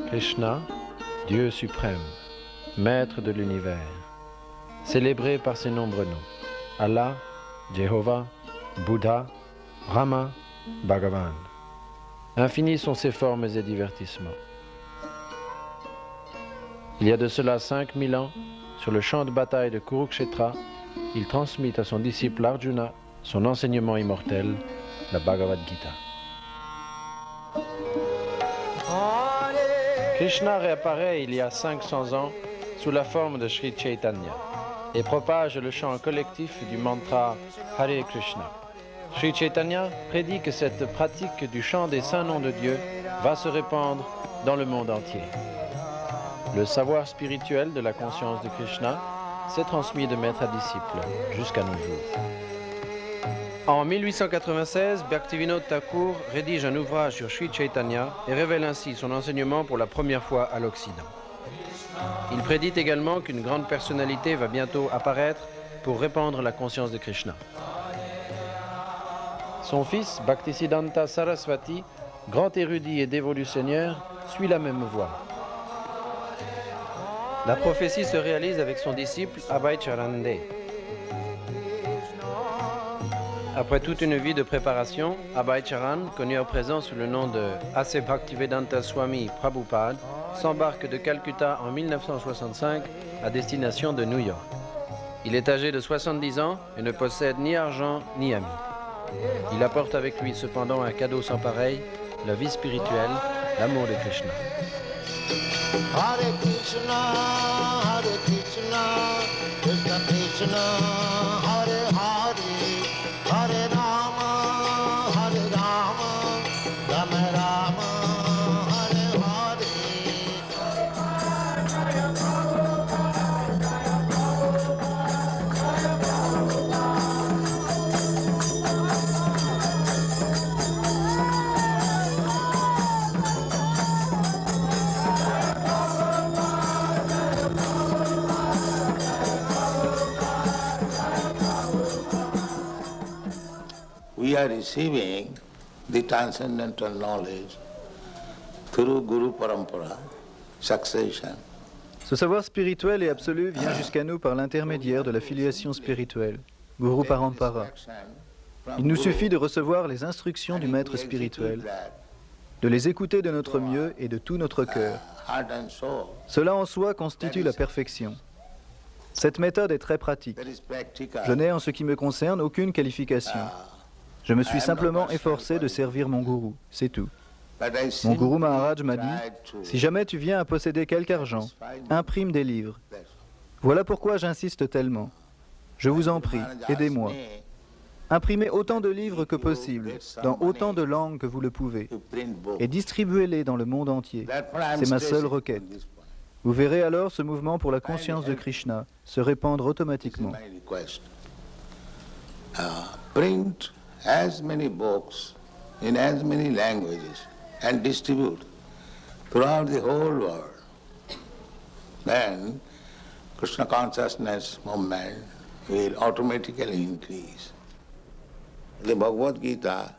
Krishna, Dieu suprême, maître de l'univers, célébré par ses nombreux noms, Allah, Jéhovah, Bouddha, Brahma, Bhagavan. Infinies sont ses formes et divertissements. Il y a de cela 5000 ans, sur le champ de bataille de Kurukshetra, il transmit à son disciple Arjuna son enseignement immortel, la Bhagavad Gita. Krishna réapparaît il y a 500 ans sous la forme de Sri Chaitanya et propage le chant collectif du mantra Hare Krishna. Sri Chaitanya prédit que cette pratique du chant des saints noms de Dieu va se répandre dans le monde entier. Le savoir spirituel de la conscience de Krishna s'est transmis de maître à disciple jusqu'à nos jours. En 1896, Bhaktivinoda Thakur rédige un ouvrage sur Sri Chaitanya et révèle ainsi son enseignement pour la première fois à l'Occident. Il prédit également qu'une grande personnalité va bientôt apparaître pour répandre la conscience de Krishna. Son fils, Bhaktisiddhanta Sarasvati, grand érudit et dévolu Seigneur, suit la même voie. La prophétie se réalise avec son disciple Abhay Charan De. Après toute une vie de préparation, Abhay Charan, connu à présent sous le nom de A.C. Bhaktivedanta Swami Prabhupada, s'embarque de Calcutta en 1965 à destination de New York. Il est âgé de 70 ans et ne possède ni argent ni amis. Il apporte avec lui cependant un cadeau sans pareil, la vie spirituelle, l'amour de Krishna. Hare Krishna, Krishna Krishna, Hare Hare, Hare Rama, Rama Rama, Hare Hare. We are receiving the transcendental knowledge through Guru Parampara, succession. Ce savoir spirituel et absolu vient jusqu'à nous par l'intermédiaire de la filiation spirituelle, Guru Parampara. Il nous suffit de recevoir les instructions du maître spirituel, de les écouter de notre mieux et de tout notre cœur. Cela en soi constitue la perfection. Cette méthode est très pratique. Je n'ai en ce qui me concerne aucune qualification. Je me suis simplement efforcé de servir mon gourou, c'est tout. Mon gourou Maharaj m'a dit, si jamais tu viens à posséder quelque argent, imprime des livres. Voilà pourquoi j'insiste tellement. Je vous en prie, aidez-moi. Imprimez autant de livres que possible, dans autant de langues que vous le pouvez, et distribuez-les dans le monde entier. C'est ma seule requête. Vous verrez alors ce mouvement pour la conscience de Krishna se répandre automatiquement. Print as many books in as many languages and distribute throughout the whole world. Then Krishna consciousness movement will automatically increase. The Bhagavad Gita.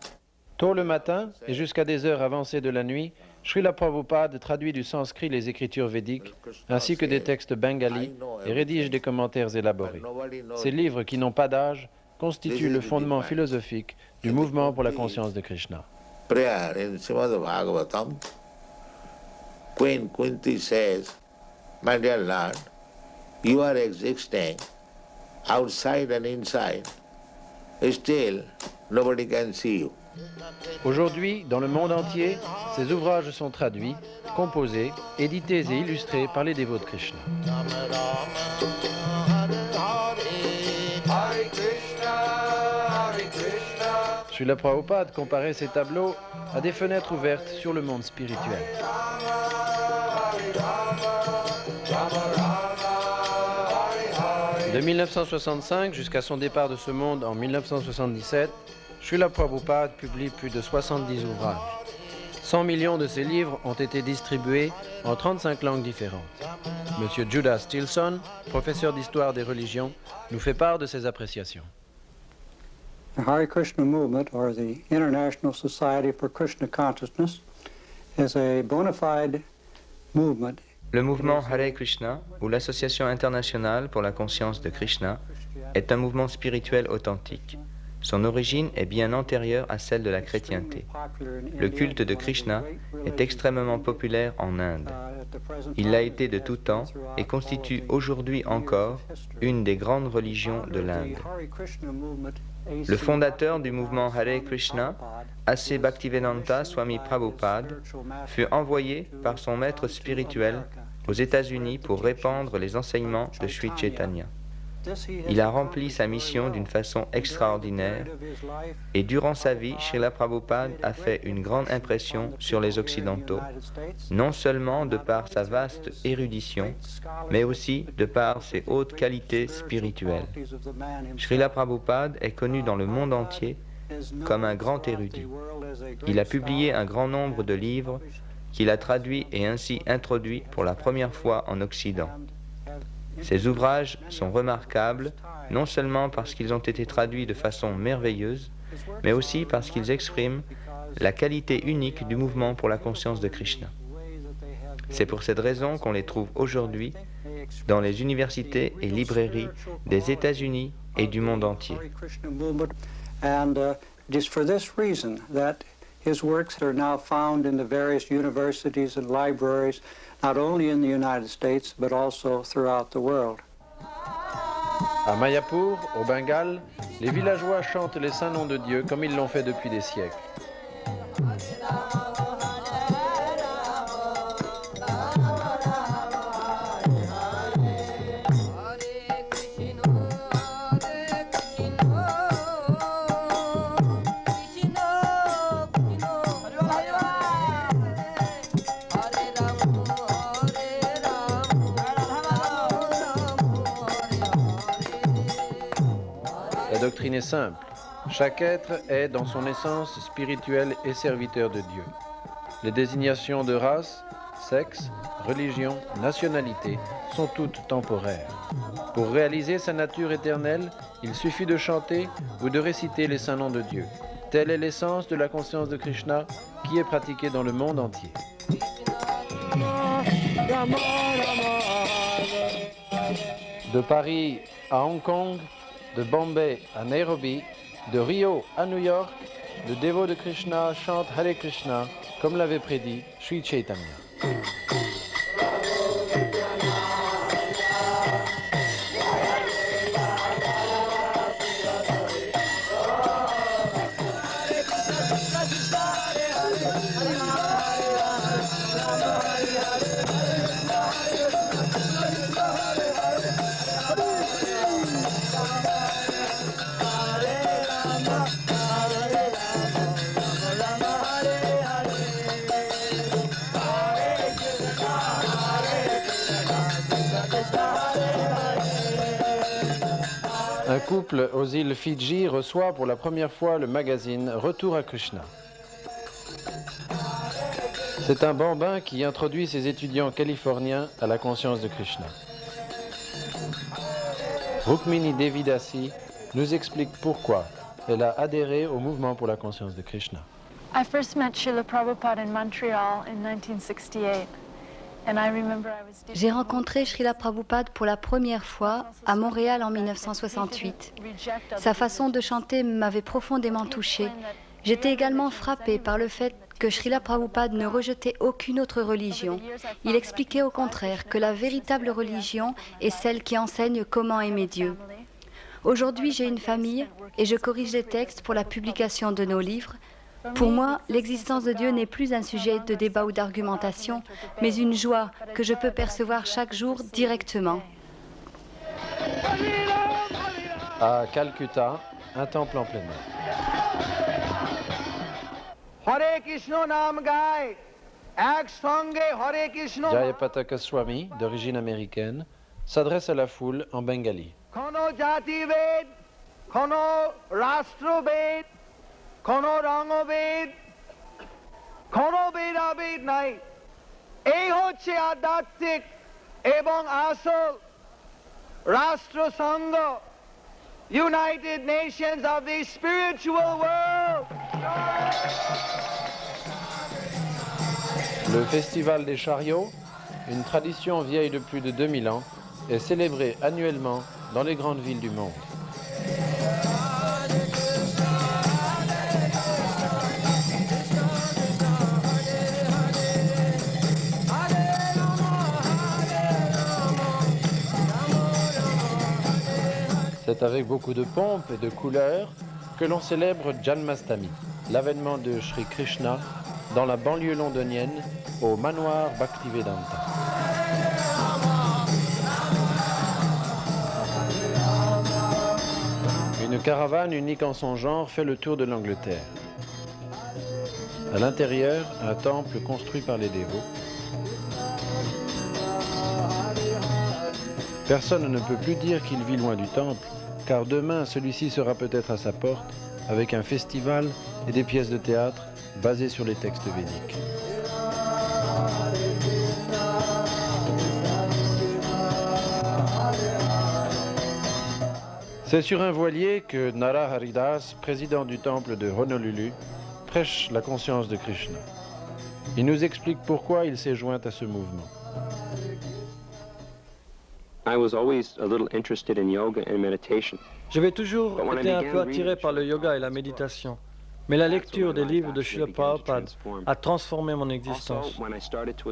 Tôt le matin et jusqu'à des heures avancées de la nuit, Srila Prabhupada traduit du sanskrit les écritures védiques ainsi que des textes bengalis et rédige des commentaires élaborés. Ces livres qui n'ont pas d'âge constitue le fondement philosophique du mouvement pour la conscience de Krishna. Prayer in Srimad Bhagavatam, Queen Kunti says, my dear Lord, you are existing outside and inside. Still, nobody can see you. Aujourd'hui, dans le monde entier, ces ouvrages sont traduits, composés, édités et illustrés par les dévots de Krishna. Srila Prabhupada comparait ces tableaux à des fenêtres ouvertes sur le monde spirituel. De 1965 jusqu'à son départ de ce monde en 1977, Srila Prabhupada publie plus de 70 ouvrages. 100 millions de ces livres ont été distribués en 35 langues différentes. Monsieur Judas Stilson, professeur d'histoire des religions, nous fait part de ses appréciations. The Hare Krishna movement, or the International Society for Krishna Consciousness, is a bona fide movement. Le mouvement Hare Krishna, ou l'Association internationale pour la conscience de Krishna, est un mouvement spirituel authentique. Son origine est bien antérieure à celle de la chrétienté. Le culte de Krishna est extrêmement populaire en Inde. Il l'a été de tout temps et constitue aujourd'hui encore une des grandes religions de l'Inde. Le fondateur du mouvement Hare Krishna, A.C. Bhaktivedanta Swami Prabhupada, fut envoyé par son maître spirituel aux États-Unis pour répandre les enseignements de Sri Chaitanya. Il a rempli sa mission d'une façon extraordinaire et durant sa vie, Srila Prabhupada a fait une grande impression sur les Occidentaux, non seulement de par sa vaste érudition, mais aussi de par ses hautes qualités spirituelles. Srila Prabhupada est connu dans le monde entier comme un grand érudit. Il a publié un grand nombre de livres qu'il a traduits et ainsi introduits pour la première fois en Occident. Ces ouvrages sont remarquables, non seulement parce qu'ils ont été traduits de façon merveilleuse, mais aussi parce qu'ils expriment la qualité unique du mouvement pour la conscience de Krishna. C'est pour cette raison qu'on les trouve aujourd'hui dans les universités et librairies des États-Unis et du monde entier. His works are now found in the various universities and libraries, not only in the United States, but also throughout the world. À Mayapur, au Bengale, les villageois chantent les saints noms de Dieu comme ils l'ont fait depuis des siècles. La doctrine est simple. Chaque être est, dans son essence, spirituel et serviteur de Dieu. Les désignations de race, sexe, religion, nationalité sont toutes temporaires. Pour réaliser sa nature éternelle, il suffit de chanter ou de réciter les saints noms de Dieu. Telle est l'essence de la conscience de Krishna qui est pratiquée dans le monde entier. De Paris à Hong Kong, de Bombay à Nairobi, de Rio à New York, le dévot de Krishna chante Hare Krishna comme l'avait prédit Sri Chaitanya. Un couple aux îles Fidji reçoit pour la première fois le magazine Retour à Krishna. C'est un bambin qui introduit ses étudiants californiens à la conscience de Krishna. Rukmini Devidasi nous explique pourquoi elle a adhéré au mouvement pour la conscience de Krishna. I first met Srila Prabhupada in Montreal in 1968. J'ai rencontré Srila Prabhupada pour la première fois à Montréal en 1968. Sa façon de chanter m'avait profondément touchée. J'étais également frappée par le fait que Srila Prabhupada ne rejetait aucune autre religion. Il expliquait au contraire que la véritable religion est celle qui enseigne comment aimer Dieu. Aujourd'hui, j'ai une famille et je corrige les textes pour la publication de nos livres. Pour moi, l'existence de Dieu n'est plus un sujet de débat ou d'argumentation, mais une joie que je peux percevoir chaque jour directement. À Calcutta, un temple en plein air. Jayapataka Swami, d'origine américaine, s'adresse à la foule en bengali. কোনো রঙবেদ কোনো ভেদাভেদ নাই এই হচ্ছে আধ্যাত্মিক এবং আসল রাষ্ট্রসংঘ United Nations of the spiritual world. Le Festival des chariots, une tradition vieille de plus de 2000 ans, est célébré annuellement dans les grandes villes du monde. C'est avec beaucoup de pompe et de couleurs que l'on célèbre Janmastami, l'avènement de Sri Krishna dans la banlieue londonienne au manoir Bhaktivedanta. Une caravane unique en son genre fait le tour de l'Angleterre. À l'intérieur, un temple construit par les dévots. Personne ne peut plus dire qu'il vit loin du temple, car demain celui-ci sera peut-être à sa porte avec un festival et des pièces de théâtre basées sur les textes védiques. C'est sur un voilier que Nara Haridas, président du temple de Honolulu, prêche la conscience de Krishna. Il nous explique pourquoi il s'est joint à ce mouvement. J'avais toujours été un peu attiré par le yoga et la méditation, mais la lecture des livres de Srila Prabhupada a transformé mon existence.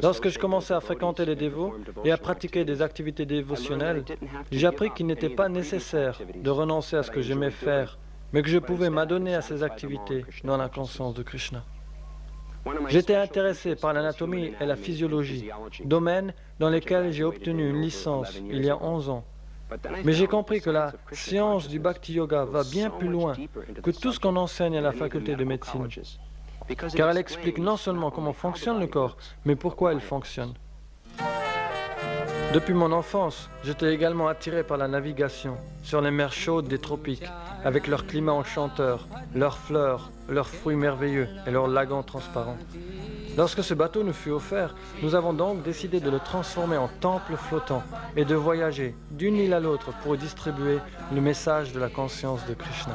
Lorsque je commençais à fréquenter les dévots et à pratiquer des activités dévotionnelles, j'ai appris qu'il n'était pas nécessaire de renoncer à ce que j'aimais faire, mais que je pouvais m'adonner à ces activités dans la conscience de Krishna. J'étais intéressé par l'anatomie et la physiologie, domaines dans lesquels j'ai obtenu une licence il y a 11 ans. Mais j'ai compris que la science du Bhakti Yoga va bien plus loin que tout ce qu'on enseigne à la faculté de médecine, car elle explique non seulement comment fonctionne le corps, mais pourquoi il fonctionne. Depuis mon enfance, j'étais également attiré par la navigation sur les mers chaudes des tropiques, avec leur climat enchanteur, leurs fleurs, leurs fruits merveilleux et leurs lagons transparents. Lorsque ce bateau nous fut offert, nous avons donc décidé de le transformer en temple flottant et de voyager d'une île à l'autre pour distribuer le message de la conscience de Krishna.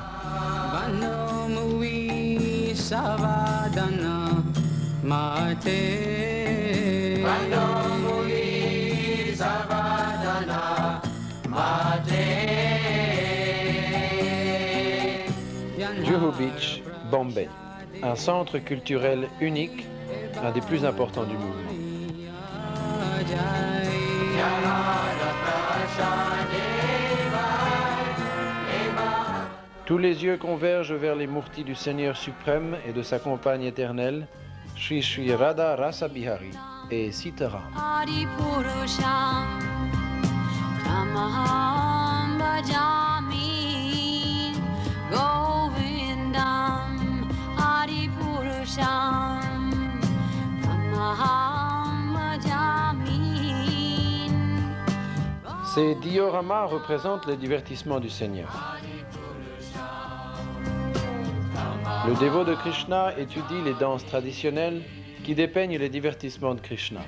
Juhu Beach, Bombay, un centre culturel unique, un des plus importants du mouvement. Tous les yeux convergent vers les murtis du Seigneur suprême et de sa compagne éternelle, Sri Sri Radha Rasa Bihari et Sitaram. Ces dioramas représentent les divertissements du Seigneur. Le dévot de Krishna étudie les danses traditionnelles qui dépeignent les divertissements de Krishna.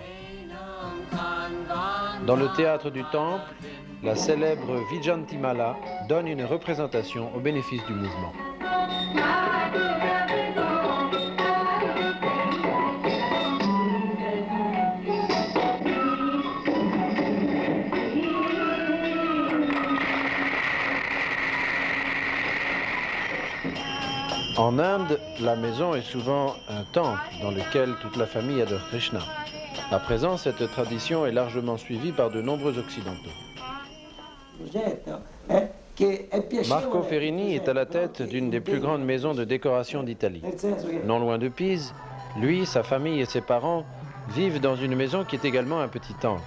Dans le théâtre du temple, la célèbre Vijantimala donne une représentation au bénéfice du mouvement. En Inde, la maison est souvent un temple dans lequel toute la famille adore Krishna. À présent, cette tradition est largement suivie par de nombreux Occidentaux. Marco Ferrini est à la tête d'une des plus grandes maisons de décoration d'Italie. Non loin de Pise, lui, sa famille et ses parents vivent dans une maison qui est également un petit temple.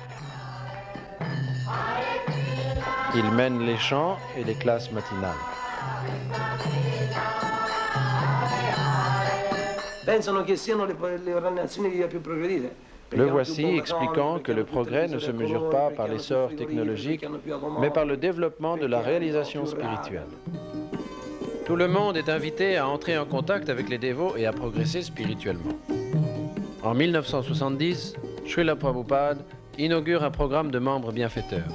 Ils mènent les chants et les classes matinales. Le voici expliquant que le progrès ne se mesure pas par l'essor technologique, mais par le développement de la réalisation spirituelle. Tout le monde est invité à entrer en contact avec les dévots et à progresser spirituellement. En 1970, Srila Prabhupada inaugure un programme de membres bienfaiteurs.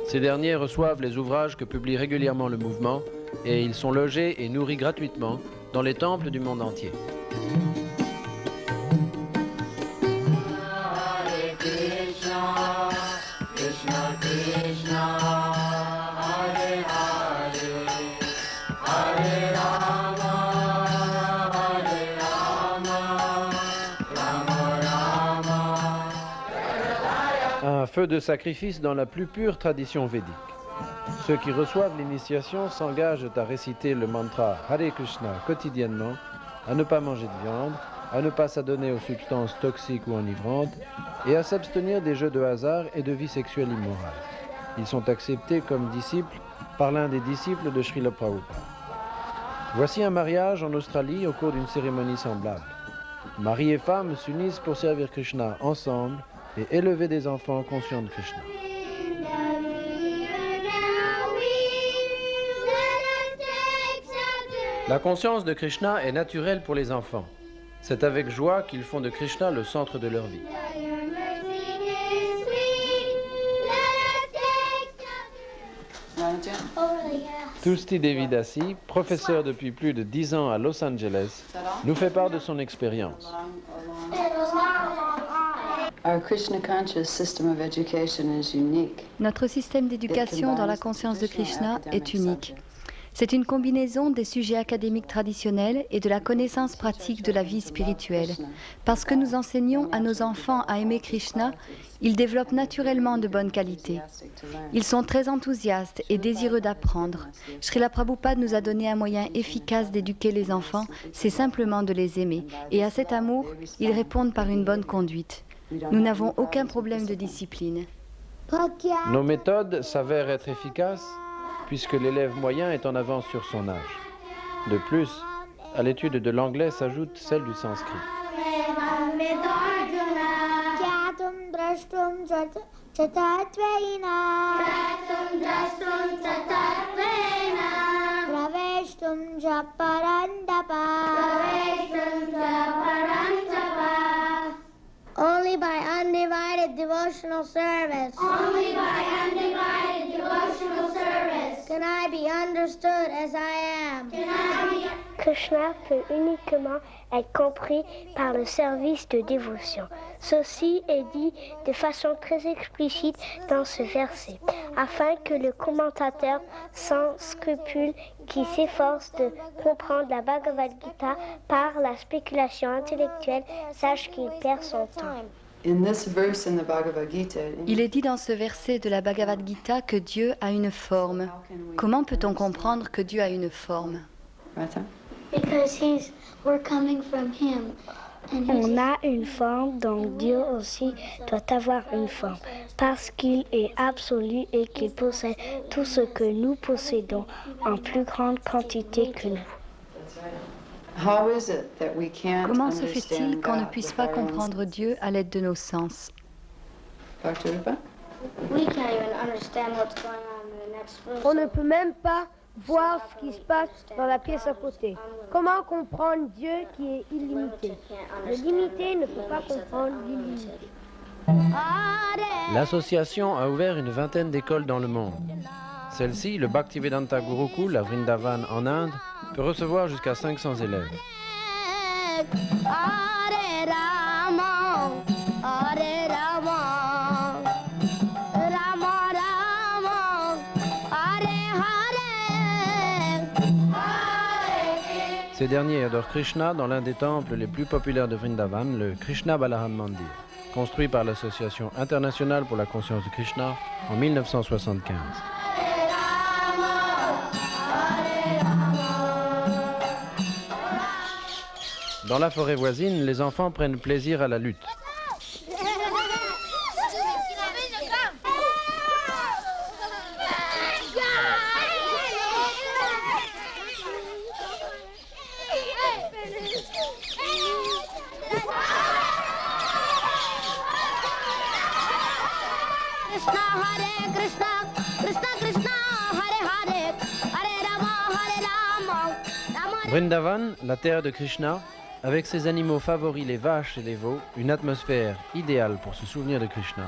Ces derniers reçoivent les ouvrages que publie régulièrement le mouvement et ils sont logés et nourris gratuitement dans les temples du monde entier. Un feu de sacrifice dans la plus pure tradition védique. Ceux qui reçoivent l'initiation s'engagent à réciter le mantra Hare Krishna quotidiennement, à ne pas manger de viande, à ne pas s'adonner aux substances toxiques ou enivrantes et à s'abstenir des jeux de hasard et de vie sexuelle immorale. Ils sont acceptés comme disciples par l'un des disciples de Srila Prabhupada. Voici un mariage en Australie au cours d'une cérémonie semblable. Mari et femme s'unissent pour servir Krishna ensemble et élever des enfants conscients de Krishna. La conscience de Krishna est naturelle pour les enfants. C'est avec joie qu'ils font de Krishna le centre de leur vie. Tulsi Devi Dasi, professeur depuis plus de 10 ans à Los Angeles, nous fait part de son expérience. Notre système d'éducation dans la conscience de Krishna est unique. C'est une combinaison des sujets académiques traditionnels et de la connaissance pratique de la vie spirituelle. Parce que nous enseignons à nos enfants à aimer Krishna, ils développent naturellement de bonnes qualités. Ils sont très enthousiastes et désireux d'apprendre. Srila Prabhupada nous a donné un moyen efficace d'éduquer les enfants, c'est simplement de les aimer. Et à cet amour, ils répondent par une bonne conduite. Nous n'avons aucun problème de discipline. Nos méthodes s'avèrent être efficaces puisque l'élève moyen est en avance sur son âge. De plus, à l'étude de l'anglais s'ajoute celle du sanskrit. Only by undivided devotional service. Only by undivided devotional service. Can I be understood as I am? Krishna peut uniquement être compris par le service de dévotion. Ceci est dit de façon très explicite dans ce verset, afin que le commentateur sans scrupule qui s'efforce de comprendre la Bhagavad Gita par la spéculation intellectuelle sache qu'il perd son temps. Il est dit dans ce verset de la Bhagavad Gita que Dieu a une forme. Comment peut-on comprendre que Dieu a une forme? On a une forme, donc Dieu aussi doit avoir une forme, parce qu'il est absolu et qu'il possède tout ce que nous possédons en plus grande quantité que nous. Comment se fait-il qu'on ne puisse pas comprendre Dieu à l'aide de nos sens? On ne peut même pas voir ce qui se passe dans la pièce à côté. Comment comprendre Dieu qui est illimité? Le limité ne peut pas comprendre l'illimité. L'association a ouvert une vingtaine d'écoles dans le monde. Celle-ci, le Bhaktivedanta Gurukul à Vrindavan en Inde, peut recevoir jusqu'à 500 élèves. Ces derniers adorent Krishna dans l'un des temples les plus populaires de Vrindavan, le Krishna Balaram Mandir, construit par l'Association internationale pour la conscience de Krishna en 1975. Dans la forêt voisine, les enfants prennent plaisir à la lutte. Vrindavan, la terre de Krishna, avec ses animaux favoris, les vaches et les veaux, une atmosphère idéale pour se souvenir de Krishna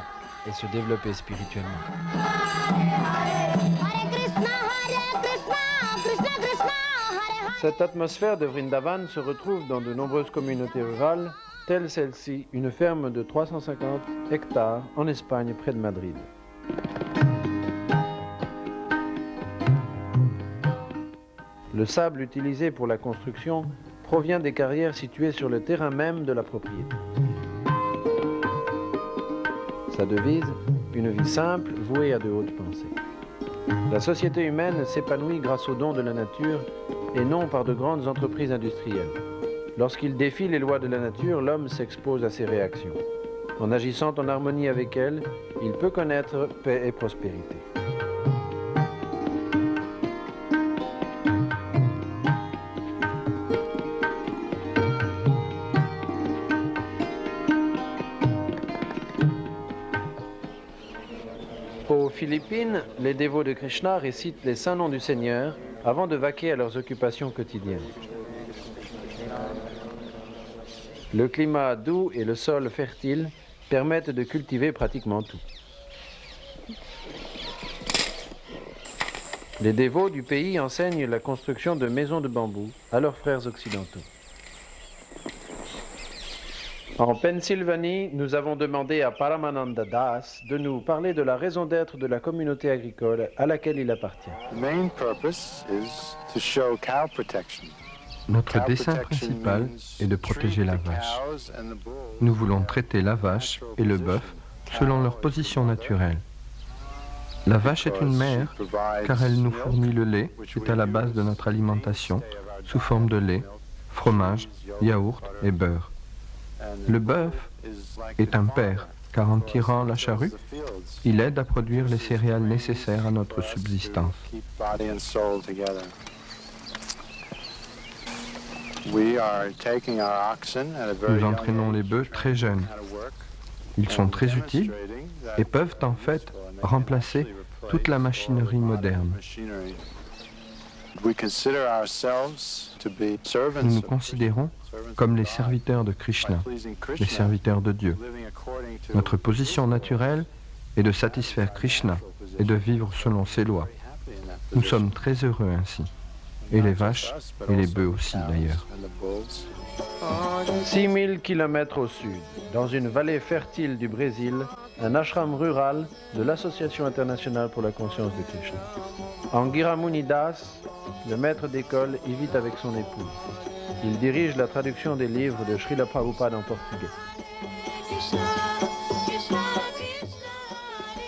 et se développer spirituellement. Hare Krishna, Krishna Krishna, Cette atmosphère de Vrindavan se retrouve dans de nombreuses communautés rurales, telle celle-ci, une ferme de 350 hectares en Espagne, près de Madrid. Le sable utilisé pour la construction provient des carrières situées sur le terrain même de la propriété. Sa devise, une vie simple, vouée à de hautes pensées. La société humaine s'épanouit grâce aux dons de la nature et non par de grandes entreprises industrielles. Lorsqu'il défie les lois de la nature, l'homme s'expose à ses réactions. En agissant en harmonie avec elles, il peut connaître paix et prospérité. Aux Philippines, les dévots de Krishna récitent les saints noms du Seigneur avant de vaquer à leurs occupations quotidiennes. Le climat doux et le sol fertile permettent de cultiver pratiquement tout. Les dévots du pays enseignent la construction de maisons de bambou à leurs frères occidentaux. En Pennsylvanie, nous avons demandé à Paramananda Das de nous parler de la raison d'être de la communauté agricole à laquelle il appartient. Notre dessein principal est de protéger la vache. Nous voulons traiter la vache et le bœuf selon leur position naturelle. La vache est une mère car elle nous fournit le lait qui est à la base de notre alimentation sous forme de lait, fromage, yaourt et beurre. Le bœuf est un père car en tirant la charrue, il aide à produire les céréales nécessaires à notre subsistance. Nous entraînons les bœufs très jeunes. Ils sont très utiles et peuvent en fait remplacer toute la machinerie moderne. Nous nous considérons comme les serviteurs de Krishna, les serviteurs de Dieu. Notre position naturelle est de satisfaire Krishna et de vivre selon ses lois. Nous sommes très heureux ainsi. Et les vaches et les bœufs aussi d'ailleurs. 6000 kilomètres au sud, dans une vallée fertile du Brésil, un ashram rural de l'Association internationale pour la conscience de Krishna. Angira Munidas, le maître d'école, y vit avec son épouse. Il dirige la traduction des livres de Srila Prabhupada en portugais.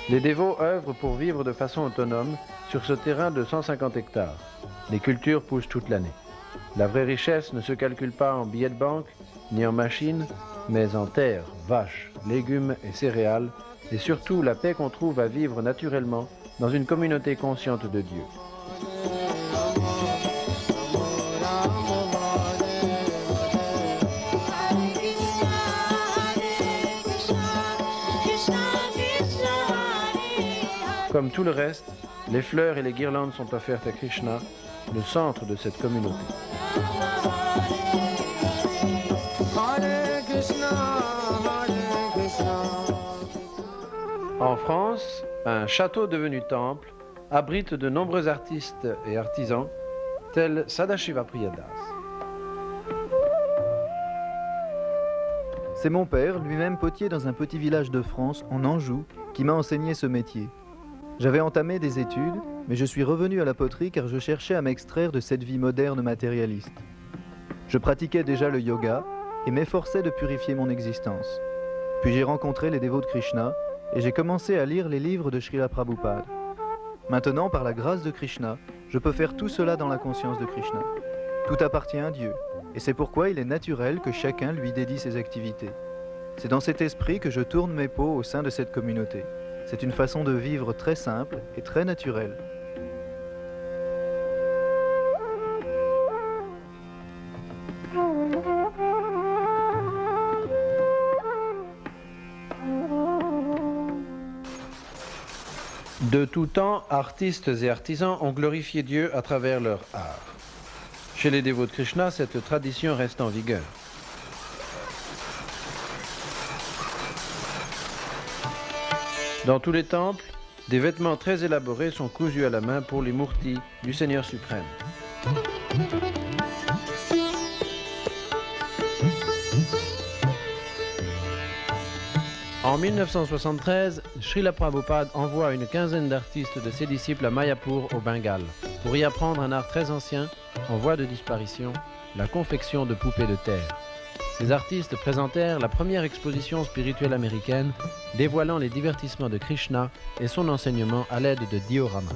Les dévots œuvrent pour vivre de façon autonome sur ce terrain de 150 hectares. Les cultures poussent toute l'année. La vraie richesse ne se calcule pas en billets de banque, ni en machines, mais en terre, vaches, légumes et céréales, et surtout la paix qu'on trouve à vivre naturellement dans une communauté consciente de Dieu. Comme tout le reste, les fleurs et les guirlandes sont offertes à Krishna, le centre de cette communauté. En France, un château devenu temple abrite de nombreux artistes et artisans, tels Sadashiva Priyadas. C'est mon père, lui-même potier dans un petit village de France, en Anjou, qui m'a enseigné ce métier. J'avais entamé des études, mais je suis revenu à la poterie car je cherchais à m'extraire de cette vie moderne matérialiste. Je pratiquais déjà le yoga et m'efforçais de purifier mon existence. Puis j'ai rencontré les dévots de Krishna et j'ai commencé à lire les livres de Srila Prabhupada. Maintenant, par la grâce de Krishna, je peux faire tout cela dans la conscience de Krishna. Tout appartient à Dieu, et c'est pourquoi il est naturel que chacun lui dédie ses activités. C'est dans cet esprit que je tourne mes pots au sein de cette communauté. C'est une façon de vivre très simple et très naturelle. De tout temps, artistes et artisans ont glorifié Dieu à travers leur art. Chez les dévots de Krishna, cette tradition reste en vigueur. Dans tous les temples, des vêtements très élaborés sont cousus à la main pour les murtis du Seigneur suprême. En 1973, Srila Prabhupada envoie une quinzaine d'artistes de ses disciples à Mayapur, au Bengale, pour y apprendre un art très ancien, en voie de disparition, la confection de poupées de terre. Ces artistes présentèrent la première exposition spirituelle américaine, dévoilant les divertissements de Krishna et son enseignement à l'aide de dioramas.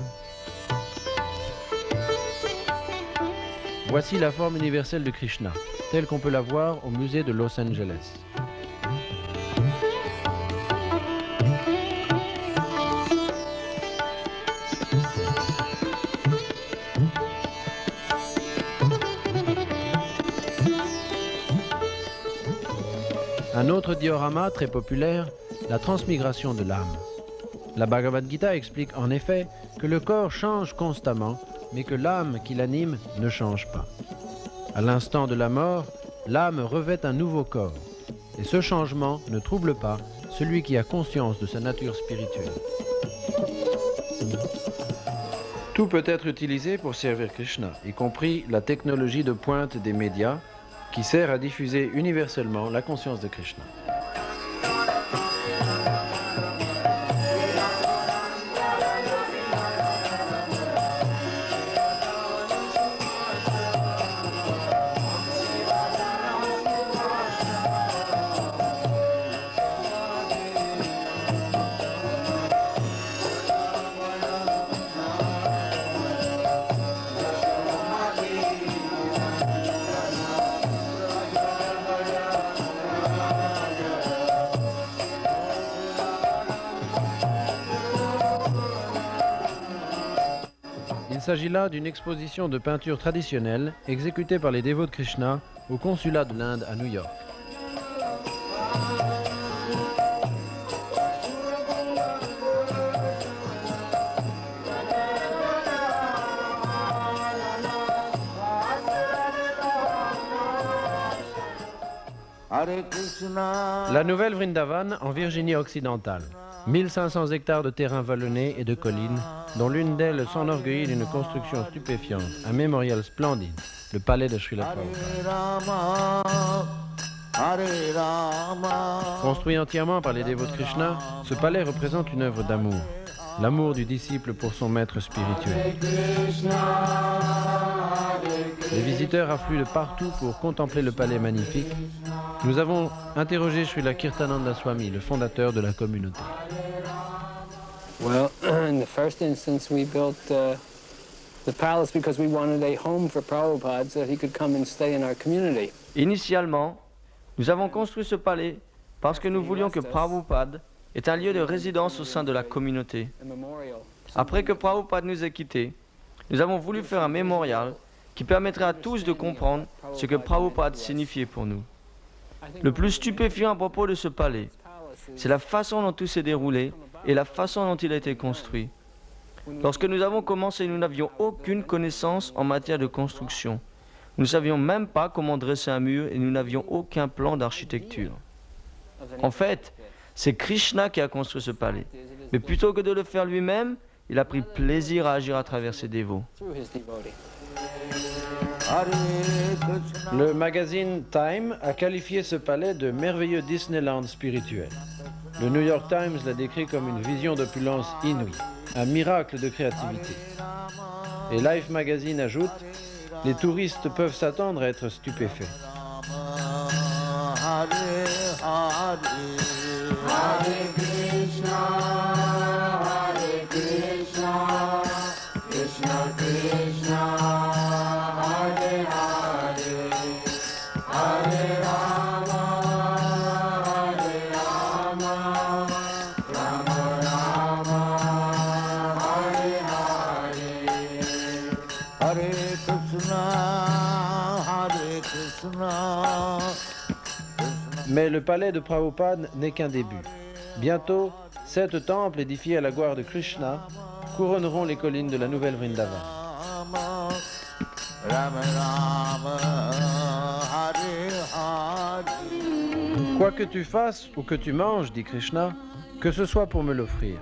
Voici la forme universelle de Krishna, telle qu'on peut la voir au musée de Los Angeles. Un autre diorama très populaire, la transmigration de l'âme. La Bhagavad Gita explique en effet que le corps change constamment, mais que l'âme qui l'anime ne change pas. À l'instant de la mort, l'âme revêt un nouveau corps, et ce changement ne trouble pas celui qui a conscience de sa nature spirituelle. Tout peut être utilisé pour servir Krishna, y compris la technologie de pointe des médias, qui sert à diffuser universellement la conscience de Krishna. Il s'agit là d'une exposition de peinture traditionnelle exécutée par les dévots de Krishna au consulat de l'Inde à New York. La nouvelle Vrindavan en Virginie occidentale. 1500 hectares de terrain vallonné et de collines, dont l'une d'elles s'enorgueillit d'une construction stupéfiante, un mémorial splendide, le palais de Srila Prabhupada. Construit entièrement par les dévots de Krishna, ce palais représente une œuvre d'amour, l'amour du disciple pour son maître spirituel. Les visiteurs affluent de partout pour contempler le palais magnifique. Nous avons interrogé Srila Kirtananda Swami, le fondateur de la communauté. Well, in the first instance, we built the palace because we wanted a home for Prabhupada so that he could come and stay in our community. Initialement, nous avons construit ce palais parce que nous voulions que Prabhupada ait un lieu de résidence au sein de la communauté. Après que Prabhupada nous ait quittés, nous avons voulu faire un mémorial qui permettrait à tous de comprendre ce que Prabhupada signifiait pour nous. Le plus stupéfiant à propos de ce palais, c'est la façon dont tout s'est déroulé et la façon dont il a été construit. Lorsque nous avons commencé, nous n'avions aucune connaissance en matière de construction. Nous ne savions même pas comment dresser un mur et nous n'avions aucun plan d'architecture. En fait, c'est Krishna qui a construit ce palais. Mais plutôt que de le faire lui-même, il a pris plaisir à agir à travers ses dévots. Le magazine Time a qualifié ce palais de merveilleux Disneyland spirituel. Le New York Times l'a décrit comme une vision d'opulence inouïe, un miracle de créativité. Et Life Magazine ajoute, les touristes peuvent s'attendre à être stupéfaits. Mais le palais de Prabhupada n'est qu'un début. Bientôt, 7 temples édifiés à la gloire de Krishna couronneront les collines de la nouvelle Vrindavan. Quoi que tu fasses ou que tu manges, dit Krishna, que ce soit pour me l'offrir.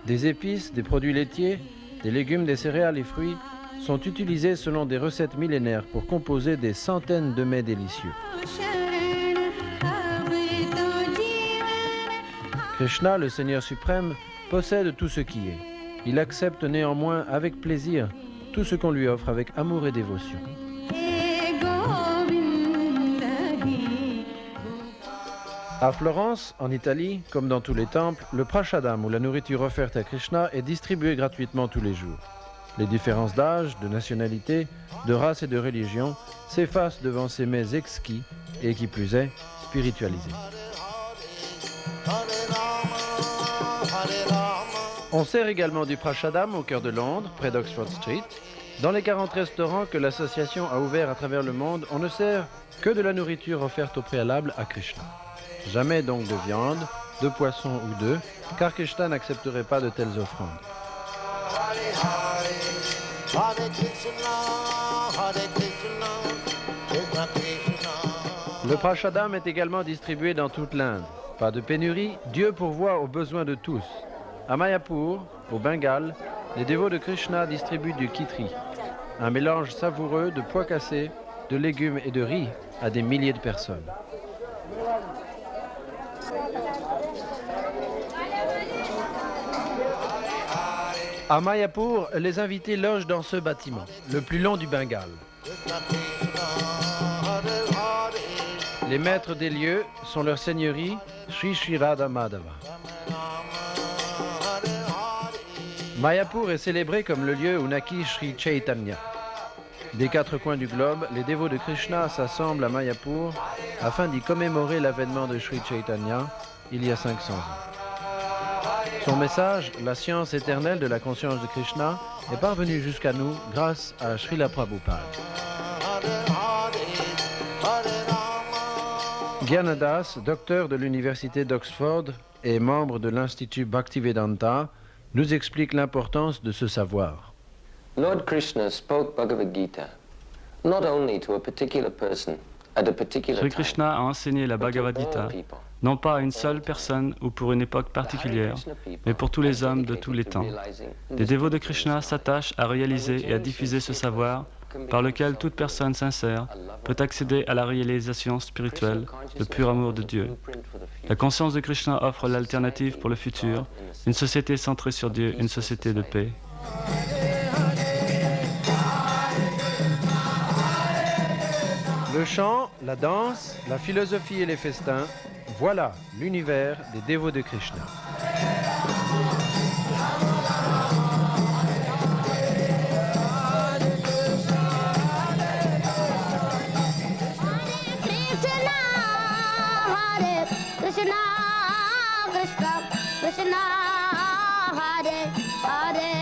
Des épices, des produits laitiers, des légumes, des céréales et fruits sont utilisés selon des recettes millénaires pour composer des centaines de mets délicieux. Krishna, le Seigneur suprême, possède tout ce qui est. Il accepte néanmoins avec plaisir tout ce qu'on lui offre avec amour et dévotion. À Florence, en Italie, comme dans tous les temples, le prashadam, ou la nourriture offerte à Krishna, est distribué gratuitement tous les jours. Les différences d'âge, de nationalité, de race et de religion s'effacent devant ces mets exquis et, qui plus est, spiritualisés. On sert également du prashadam au cœur de Londres, près d'Oxford Street. Dans les 40 restaurants que l'association a ouverts à travers le monde, on ne sert que de la nourriture offerte au préalable à Krishna. Jamais donc de viande, de poisson ou d'œufs, car Krishna n'accepterait pas de telles offrandes. Le prashadam est également distribué dans toute l'Inde. Pas de pénurie, Dieu pourvoit aux besoins de tous. À Mayapur, au Bengale, les dévots de Krishna distribuent du khitri, un mélange savoureux de pois cassés, de légumes et de riz à des milliers de personnes. À Mayapur, les invités logent dans ce bâtiment, le plus long du Bengale. Les maîtres des lieux sont leur seigneurie, Sri Sri Radha Madhava. Mayapur est célébré comme le lieu où naquit Sri Chaitanya. Des quatre coins du globe, les dévots de Krishna s'assemblent à Mayapur afin d'y commémorer l'avènement de Sri Chaitanya il y a 500 ans. Son message, la science éternelle de la conscience de Krishna, est parvenu jusqu'à nous grâce à Srila Prabhupada. Gyanadas, docteur de l'université d'Oxford et membre de l'Institut Bhaktivedanta, nous explique l'importance de ce savoir. Lord Krishna spoke Bhagavad Gita not only to a particular person at a particular Sri time, Krishna a enseigné la Bhagavad Gita, non pas à une seule personne ou pour une époque particulière, mais pour tous les hommes de tous les temps. Les dévots de Krishna s'attachent à réaliser et à diffuser ce savoir par lequel toute personne sincère peut accéder à la réalisation spirituelle, le pur amour de Dieu. La conscience de Krishna offre l'alternative pour le futur, une société centrée sur Dieu, une société de paix. Le chant, la danse, la philosophie et les festins, voilà l'univers des dévots de Krishna. Krishna, Krishna, Krishna, Hare Hare.